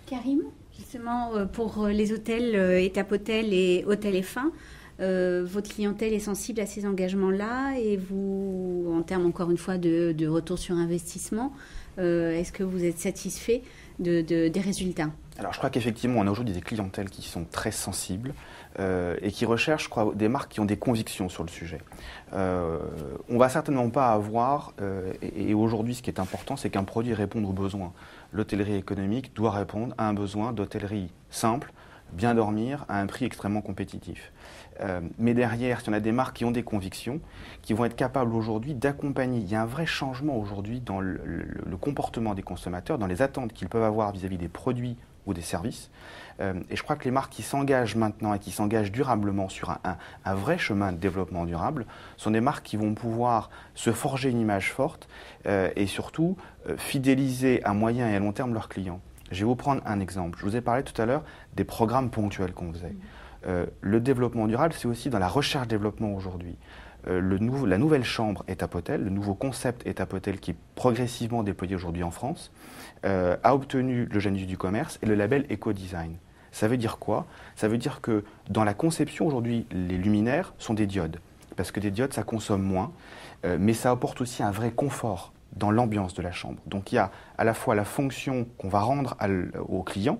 Karim, justement, pour les hôtels Étape Hôtel et Hôtel F1, votre clientèle est sensible à ces engagements-là et vous, en termes encore une fois de retour sur investissement, est-ce que vous êtes satisfait des résultats? Alors, je crois qu'effectivement, on a aujourd'hui des clientèles qui sont très sensibles et qui recherchent, je crois, des marques qui ont des convictions sur le sujet. On va certainement pas avoir, et aujourd'hui, ce qui est important, c'est qu'un produit réponde aux besoins. L'hôtellerie économique doit répondre à un besoin d'hôtellerie simple, bien dormir, à un prix extrêmement compétitif. Mais derrière, si on a des marques qui ont des convictions, qui vont être capables aujourd'hui d'accompagner, il y a un vrai changement aujourd'hui dans le comportement des consommateurs, dans les attentes qu'ils peuvent avoir vis-à-vis des produits ou des services. Et je crois que les marques qui s'engagent maintenant et qui s'engagent durablement sur un vrai chemin de développement durable sont des marques qui vont pouvoir se forger une image forte et surtout fidéliser à moyen et à long terme leurs clients. Je vais vous prendre un exemple. Je vous ai parlé tout à l'heure des programmes ponctuels qu'on faisait. Le développement durable, c'est aussi dans la recherche-développement aujourd'hui. La nouvelle chambre Étape Hôtel, le nouveau concept Étape Hôtel qui est progressivement déployé aujourd'hui en France, a obtenu le Janus du commerce et le label Eco-Design. Ça veut dire quoi? Ça veut dire que dans la conception aujourd'hui, les luminaires sont des diodes. Parce que des diodes, ça consomme moins, mais ça apporte aussi un vrai confort dans l'ambiance de la chambre. Donc il y a à la fois la fonction qu'on va rendre au client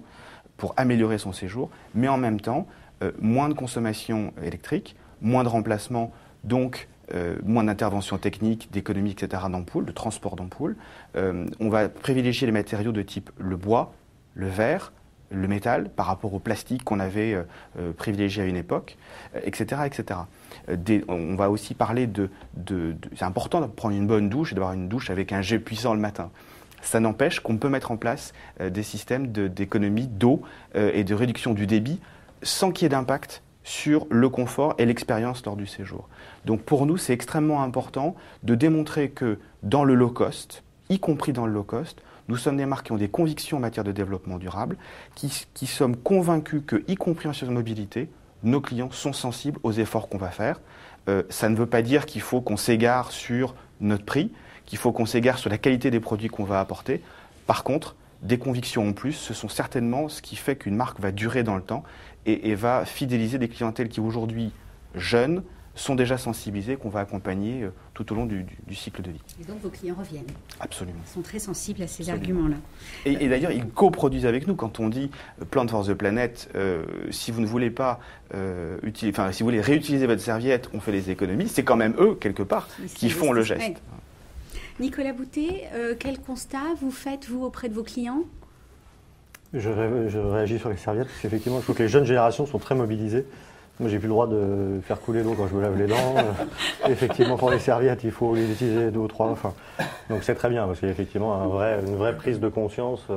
pour améliorer son séjour, mais en même temps, moins de consommation électrique, moins de remplacement, donc moins d'intervention technique, d'économie, etc. d'ampoules, de transport d'ampoules. On va privilégier les matériaux de type le bois, le verre, le métal par rapport au plastique qu'on avait privilégié à une époque, etc. etc. On va aussi parler c'est important de prendre une bonne douche et d'avoir une douche avec un jet puissant le matin. Ça n'empêche qu'on peut mettre en place des systèmes d'économie d'eau et de réduction du débit sans qu'il y ait d'impact sur le confort et l'expérience lors du séjour. Donc pour nous, c'est extrêmement important de démontrer que dans le low cost, y compris dans le low cost, nous sommes des marques qui ont des convictions en matière de développement durable, qui sommes convaincus que, y compris en situation de mobilité, nos clients sont sensibles aux efforts qu'on va faire. Ça ne veut pas dire qu'il faut qu'on s'égare sur notre prix, qu'il faut qu'on s'égare sur la qualité des produits qu'on va apporter. Par contre, des convictions en plus, ce sont certainement ce qui fait qu'une marque va durer dans le temps et va fidéliser des clientèles qui aujourd'hui, jeunes, sont déjà sensibilisés, qu'on va accompagner tout au long du cycle de vie. Et donc vos clients reviennent. Absolument. Ils sont très sensibles à ces Absolument. arguments-là. Et d'ailleurs, ils coproduisent avec nous. Quand on dit Plan for the Planet, si vous ne voulez pas si vous voulez réutiliser votre serviette, on fait des économies. C'est quand même eux, quelque part, qui font le geste. Ouais. Nicolas Boutet, quel constat vous faites, vous, auprès de vos clients? Je réagis sur les serviettes, parce qu'effectivement, je trouve que les jeunes générations sont très mobilisées. Moi, j'ai plus le droit de faire couler l'eau quand je me lave les dents. Effectivement, pour les serviettes, il faut les utiliser 2 ou 3. Donc c'est très bien, parce qu'il y a effectivement une vraie prise de conscience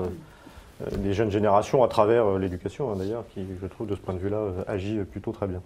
des jeunes générations à travers l'éducation, d'ailleurs, qui, je trouve, de ce point de vue-là, agit plutôt très bien.